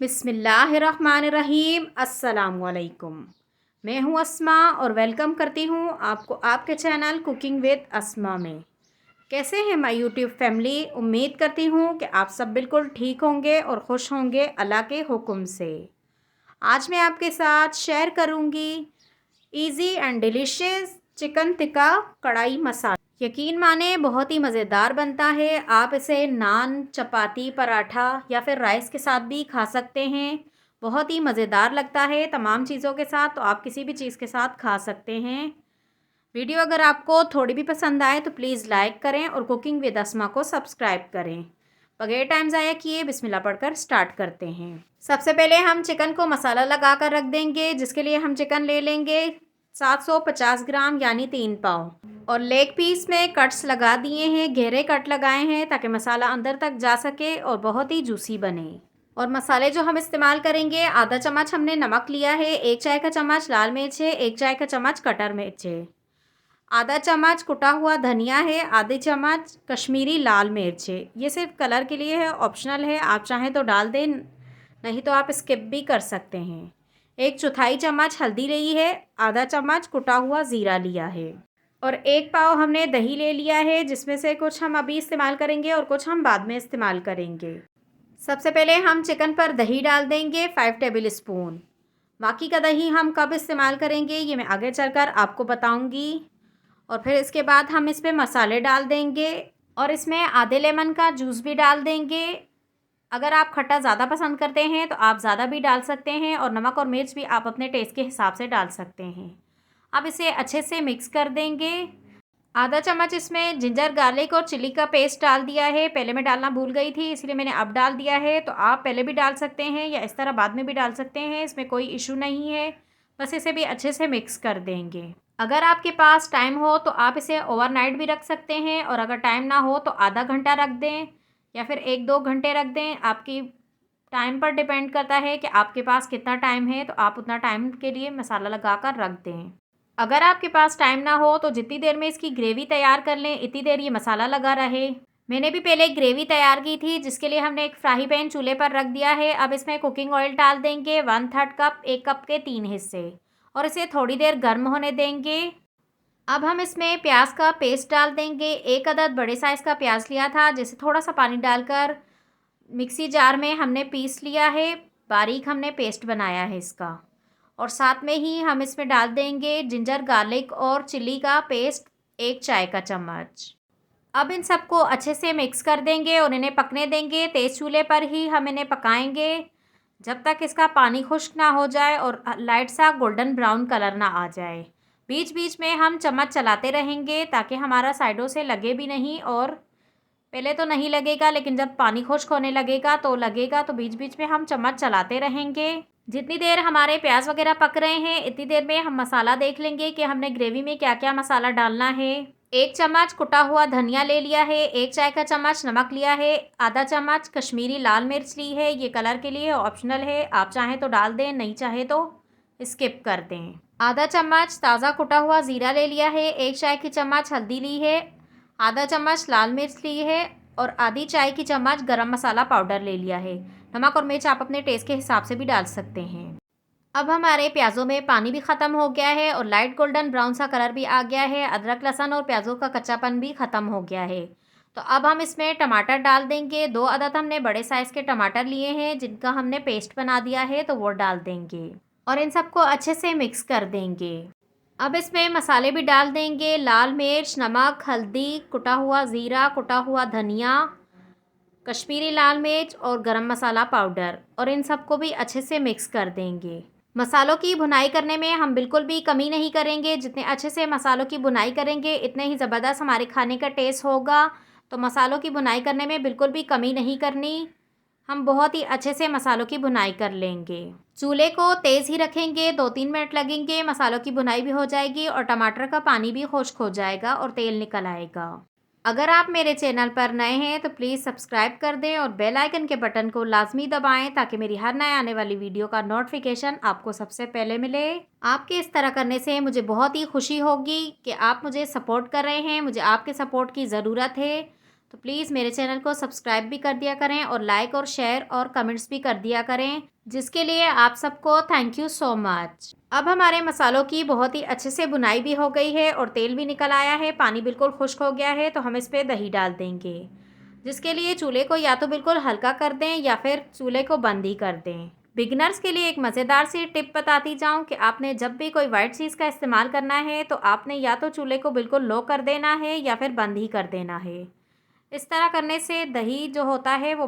बिस्मिल्लाहिर्रहमानिर्रहीम। अस्सलामुअलैकुम। मैं हूं अस्मा और वेलकम करती हूं आपको आपके चैनल कुकिंग विद अस्मा में। कैसे हैं माय यूट्यूब फैमिली? उम्मीद करती हूं कि आप सब बिल्कुल ठीक होंगे और खुश होंगे अल्लाह के हुक्म से। आज मैं आपके साथ शेयर करूंगी easy and delicious chicken tikka कढ़ाई मसाला। यकीन माने बहुत ही मज़ेदार बनता है। आप इसे नान, चपाती, पराठा या फिर राइस के साथ भी खा सकते हैं। बहुत ही मज़ेदार लगता है तमाम चीज़ों के साथ, तो आप किसी भी चीज़ के साथ खा सकते हैं। वीडियो अगर आपको थोड़ी भी पसंद आए तो प्लीज़ लाइक करें और कुकिंग विद अस्मा को सब्सक्राइब करें। बगैर टाइम ज़ाया किए बिस्मिल्लाह पढ़कर स्टार्ट करते हैं। सबसे पहले हम चिकन को मसाला लगा कर रख देंगे, जिसके लिए हम चिकन ले लेंगे 750 ग्राम यानी 3 पाव। और लेग पीस में कट्स लगा दिए हैं, गहरे कट लगाए हैं ताकि मसाला अंदर तक जा सके और बहुत ही जूसी बने। और मसाले जो हम इस्तेमाल करेंगे, आधा चम्मच हमने नमक लिया है, 1 चाय का चम्मच लाल मिर्च है, 1 चाय का चम्मच कटर मिर्च है, आधा चम्मच कुटा हुआ धनिया है, आधे चम्मच कश्मीरी लाल मिर्च है। ये सिर्फ कलर के लिए है, ऑप्शनल है, आप चाहें तो डाल दें, नहीं तो आप स्किप भी कर सकते हैं। 1 चौथाई चम्मच हल्दी ली है, आधा चम्मच कुटा हुआ ज़ीरा लिया है और 1 पाव हमने दही ले लिया है, जिसमें से कुछ हम अभी इस्तेमाल करेंगे और कुछ हम बाद में इस्तेमाल करेंगे। सबसे पहले हम चिकन पर दही डाल देंगे 5 टेबल स्पून। बाकी का दही हम कब इस्तेमाल करेंगे ये मैं आगे चलकर आपको बताऊंगी। और फिर इसके बाद हम इसमें मसाले डाल देंगे और इसमें आधे लेमन का जूस भी डाल देंगे। अगर आप खट्टा ज़्यादा पसंद करते हैं तो आप ज़्यादा भी डाल सकते हैं और नमक और मिर्च भी आप अपने टेस्ट के हिसाब से डाल सकते हैं। अब इसे अच्छे से मिक्स कर देंगे। आधा चम्मच इसमें जिंजर गार्लिक और चिली का पेस्ट डाल दिया है। पहले मैं डालना भूल गई थी, इसलिए मैंने अब डाल दिया है। तो आप पहले भी डाल सकते हैं या इस तरह बाद में भी डाल सकते हैं, इसमें कोई इशू नहीं है। बस इसे भी अच्छे से मिक्स कर देंगे। अगर आपके पास टाइम हो तो आप इसे ओवरनाइट भी रख सकते हैं और अगर टाइम ना हो तो आधा घंटा रख दें या फिर 1-2 घंटे रख दें। आपकी टाइम पर डिपेंड करता है कि आपके पास कितना टाइम है, तो आप उतना टाइम के लिए मसाला लगा कर रख दें। अगर आपके पास टाइम ना हो तो जितनी देर में इसकी ग्रेवी तैयार कर लें, इतनी देर ये मसाला लगा रहे। मैंने भी पहले एक ग्रेवी तैयार की थी, जिसके लिए हमने एक फ्राई पैन चूल्हे पर रख दिया है। अब इसमें कुकिंग ऑयल डाल देंगे 1/3 कप, 1 कप के 3 हिस्से, और इसे थोड़ी देर गर्म होने देंगे। अब हम इसमें प्याज का पेस्ट डाल देंगे। 1 अदद बड़े साइज़ का प्याज लिया था, जिसे थोड़ा सा पानी डालकर मिक्सी जार में हमने पीस लिया है। बारीक हमने पेस्ट बनाया है इसका। और साथ में ही हम इसमें डाल देंगे जिंजर गार्लिक और चिली का पेस्ट 1 चाय का चम्मच। अब इन सबको अच्छे से मिक्स कर देंगे और इन्हें पकने देंगे। तेज़ चूल्हे पर ही हम इन्हें पकाएंगे जब तक इसका पानी खुश्क ना हो जाए और लाइट सा गोल्डन ब्राउन कलर ना आ जाए। बीच बीच में हम चम्मच चलाते रहेंगे ताकि हमारा साइडों से लगे भी नहीं, और पहले तो नहीं लगेगा लेकिन जब पानी खुश्क होने लगेगा तो लगेगा। तो बीच बीच में हम चम्मच चलाते रहेंगे। जितनी देर हमारे प्याज वगैरह पक रहे हैं, इतनी देर में हम मसाला देख लेंगे कि हमने ग्रेवी में क्या क्या मसाला डालना है। 1 चम्मच कुटा हुआ धनिया ले लिया है, 1 चाय का चम्मच नमक लिया है, आधा चम्मच कश्मीरी लाल मिर्च ली है। ये कलर के लिए ऑप्शनल है, आप चाहें तो डाल दें, नहीं चाहे तो स्किप कर दें। आधा चम्मच ताज़ा कुटा हुआ ज़ीरा ले लिया है, 1 चाय की चम्मच हल्दी ली है, आधा चम्मच लाल मिर्च ली है और आधी चाय की चम्मच गरम मसाला पाउडर ले लिया है। नमक और मिर्च आप अपने टेस्ट के हिसाब से भी डाल सकते हैं। अब हमारे प्याज़ों में पानी भी ख़त्म हो गया है और लाइट गोल्डन ब्राउन सा कलर भी आ गया है। अदरक, लहसुन और प्याज़ों का कच्चापन भी ख़त्म हो गया है। तो अब हम इसमें टमाटर डाल देंगे। 2 अदद हमने बड़े साइज़ के टमाटर लिए हैं, जिनका हमने पेस्ट बना दिया है, तो वो डाल देंगे और इन सबको अच्छे से मिक्स कर देंगे। अब इसमें मसाले भी डाल देंगे। लाल मिर्च, नमक, हल्दी, कुटा हुआ ज़ीरा, कुटा हुआ धनिया, कश्मीरी लाल मिर्च और गरम मसाला पाउडर, और इन सबको भी अच्छे से मिक्स कर देंगे। मसालों की भुनाई करने में हम बिल्कुल भी कमी नहीं करेंगे। जितने अच्छे से मसालों की भुनाई करेंगे, इतने ही ज़बरदस्त हमारे खाने का टेस्ट होगा। तो मसालों की भुनाई करने में बिल्कुल भी कमी नहीं करनी। हम बहुत ही अच्छे से मसालों की भुनाई कर लेंगे। चूल्हे को तेज़ ही रखेंगे, 2-3 मिनट लगेंगे, मसालों की भुनाई भी हो जाएगी और टमाटर का पानी भी खुश्क हो जाएगा और तेल निकल आएगा। अगर आप मेरे चैनल पर नए हैं तो प्लीज़ सब्सक्राइब कर दें और बेल आइकन के बटन को लाजमी दबाएं, ताकि मेरी हर नए आने वाली वीडियो का नोटिफिकेशन आपको सबसे पहले मिले। आपके इस तरह करने से मुझे बहुत ही खुशी होगी कि आप मुझे सपोर्ट कर रहे हैं। मुझे आपके सपोर्ट की ज़रूरत है। तो प्लीज़ मेरे चैनल को सब्सक्राइब भी कर दिया करें और लाइक और शेयर और कमेंट्स भी कर दिया करें, जिसके लिए आप सबको थैंक यू सो मच। अब हमारे मसालों की बहुत ही अच्छे से भुनाई भी हो गई है और तेल भी निकल आया है, पानी बिल्कुल खुश्क हो गया है। तो हम इस पर दही डाल देंगे, जिसके लिए चूल्हे को या तो बिल्कुल हल्का कर दें या फिर चूल्हे को बंद ही कर दें। बिगनर्स के लिए एक मज़ेदार सी टिप बताती जाऊं कि आपने जब भी कोई वाइट चीज़ का इस्तेमाल करना है तो आपने या तो चूल्हे को बिल्कुल लो कर देना है या फिर बंद ही कर देना है। इस तरह करने से दही जो होता है वो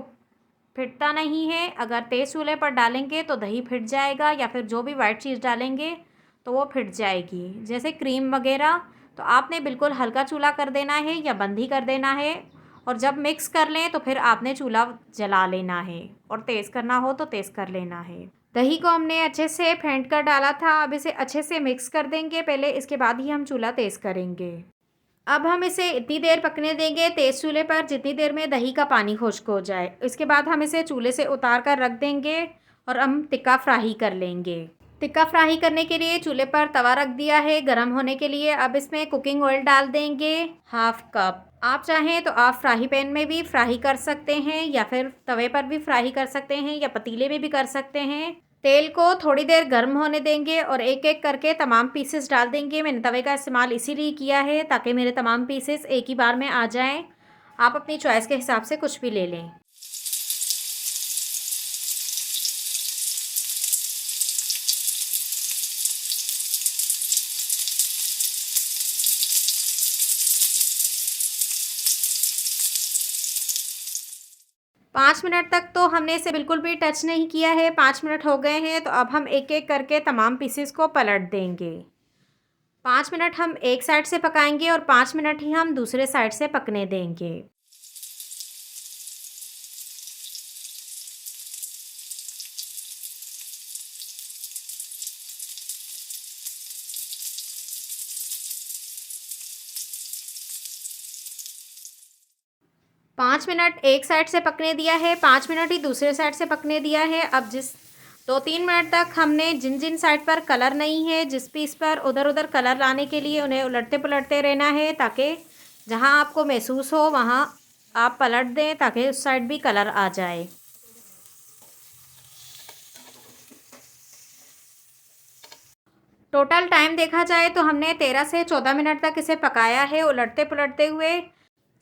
फिटता नहीं है। अगर तेज़ चूल्हे पर डालेंगे तो दही फिट जाएगा या फिर जो भी वाइट चीज़ डालेंगे तो वो फिट जाएगी, जैसे क्रीम वगैरह। तो आपने बिल्कुल हल्का चूल्हा कर देना है या बंद ही कर देना है, और जब मिक्स कर लें तो फिर आपने चूल्हा जला लेना है, और तेज़ करना हो तो तेज़ कर लेना है। दही को हमने अच्छे से फेंट कर डाला था। अब इसे अच्छे से मिक्स कर देंगे पहले, इसके बाद ही हम चूल्हा तेज़ करेंगे। अब हम इसे इतनी देर पकने देंगे तेज़ चूल्हे पर जितनी देर में दही का पानी खुश्क हो जाए। इसके बाद हम इसे चूल्हे से उतार कर रख देंगे और हम टिक्का फ्राई कर लेंगे। टिक्का फ्राई करने के लिए चूल्हे पर तवा रख दिया है गरम होने के लिए। अब इसमें कुकिंग ऑयल डाल देंगे 1/2 कप। आप चाहें तो आप फ्राई पैन में भी फ्राई कर सकते हैं या फिर तवे पर भी फ्राई कर सकते हैं या पतीले में भी कर सकते हैं। तेल को थोड़ी देर गर्म होने देंगे और एक एक करके तमाम पीसेस डाल देंगे। मैंने तवे का इस्तेमाल इसीलिए किया है ताकि मेरे तमाम पीसेस एक ही बार में आ जाएं। आप अपनी चॉइस के हिसाब से कुछ भी ले लें। 5 मिनट तक तो हमने इसे बिल्कुल भी टच नहीं किया है। 5 मिनट हो गए हैं, तो अब हम एक एक करके तमाम पीसेस को पलट देंगे। 5 मिनट हम एक साइड से पकाएंगे और 5 मिनट ही हम दूसरे साइड से पकने देंगे। पाँच मिनट एक साइड से पकने दिया है, 5 मिनट ही दूसरे साइड से पकने दिया है। अब जिस 2-3 मिनट तक हमने जिन जिन साइड पर कलर नहीं है, जिस पीस पर उधर उधर कलर लाने के लिए उन्हें उलटते पलटते रहना है, ताकि जहां आपको महसूस हो वहां आप पलट दें ताकि उस साइड भी कलर आ जाए। टोटल टाइम देखा जाए तो हमने 13 से 14 मिनट तक इसे पकाया है उलटते पलटते हुए।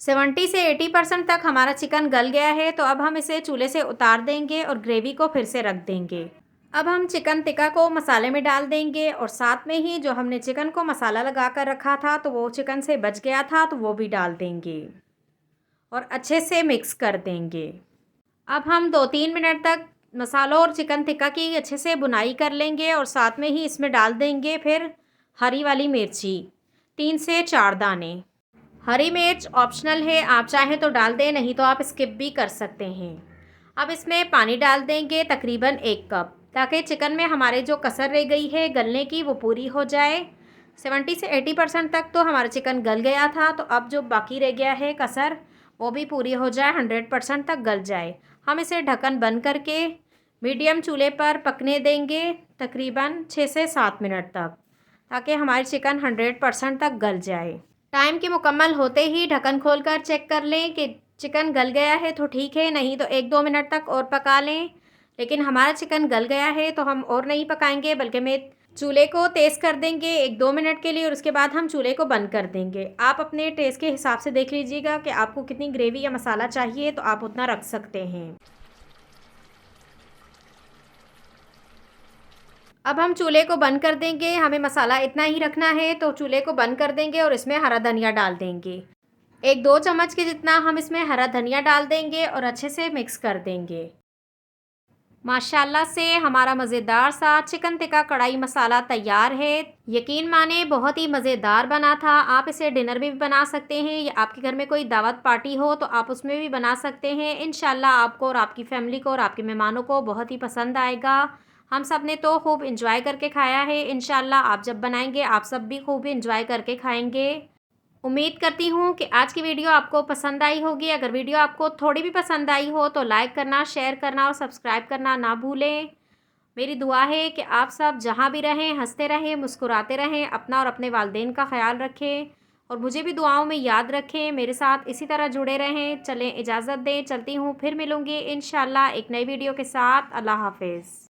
70 से 80% तक हमारा चिकन गल गया है। तो अब हम इसे चूल्हे से उतार देंगे और ग्रेवी को फिर से रख देंगे। अब हम चिकन टिक्का को मसाले में डाल देंगे और साथ में ही जो हमने चिकन को मसाला लगा कर रखा था तो वो चिकन से बच गया था तो वो भी डाल देंगे और अच्छे से मिक्स कर देंगे। अब हम 2-3 मिनट तक मसालों और चिकन टिक्का की अच्छे से बुनाई कर लेंगे और साथ में ही इसमें डाल देंगे फिर हरी वाली मिर्ची 3 से 4 दाने। हरी मिर्च ऑप्शनल है, आप चाहें तो डाल दें, नहीं तो आप स्किप भी कर सकते हैं। अब इसमें पानी डाल देंगे तकरीबन 1 कप, ताकि चिकन में हमारे जो कसर रह गई है गलने की वो पूरी हो जाए। 70 से 80% तक तो हमारा चिकन गल गया था, तो अब जो बाकी रह गया है कसर वो भी पूरी हो जाए, 100% तक गल जाए। हम इसे ढक्कन बंद करके मीडियम चूल्हे पर पकने देंगे तकरीबन 6 से 7 मिनट तक, ताकि हमारी चिकन 100% तक गल जाए। टाइम के मुकम्मल होते ही ढक्कन खोलकर चेक कर लें कि चिकन गल गया है तो ठीक है, नहीं तो 1-2 मिनट तक और पका लें। लेकिन हमारा चिकन गल गया है तो हम और नहीं पकाएंगे, बल्कि मैं चूल्हे को तेज़ कर देंगे 1-2 मिनट के लिए और उसके बाद हम चूल्हे को बंद कर देंगे। आप अपने टेस्ट के हिसाब से देख लीजिएगा कि आपको कितनी ग्रेवी या मसाला चाहिए, तो आप उतना रख सकते हैं। अब हम चूल्हे को बंद कर देंगे। हमें मसाला इतना ही रखना है, तो चूल्हे को बंद कर देंगे और इसमें हरा धनिया डाल देंगे। 1-2 चम्मच के जितना हम इसमें हरा धनिया डाल देंगे और अच्छे से मिक्स कर देंगे। माशाल्लाह से हमारा मज़ेदार सा चिकन टिक्का कढ़ाई मसाला तैयार है। यकीन माने बहुत ही मज़ेदार बना था। आप इसे डिनर में भी बना सकते हैं या आपके घर में कोई दावत पार्टी हो तो आप उसमें भी बना सकते हैं। इंशाल्लाह आपको और आपकी फैमिली को और आपके मेहमानों को बहुत ही पसंद आएगा। हम सब ने तो खूब इंजॉय करके खाया है। इंशाल्लाह आप जब बनाएंगे आप सब भी खूब इंजॉय करके खाएंगे। उम्मीद करती हूँ कि आज की वीडियो आपको पसंद आई होगी। अगर वीडियो आपको थोड़ी भी पसंद आई हो तो लाइक करना, शेयर करना और सब्सक्राइब करना ना भूलें। मेरी दुआ है कि आप सब जहाँ भी रहें हंसते रहें, मुस्कुराते रहें, अपना और अपने वालिदैन का ख्याल रखें और मुझे भी दुआओं में याद रखें, मेरे साथ इसी तरह जुड़े रहें। चलें इजाज़त दें, चलती हूँ, फिर मिलूँगी इंशाअल्लाह एक नई वीडियो के साथ। अल्लाह हाफ़िज़।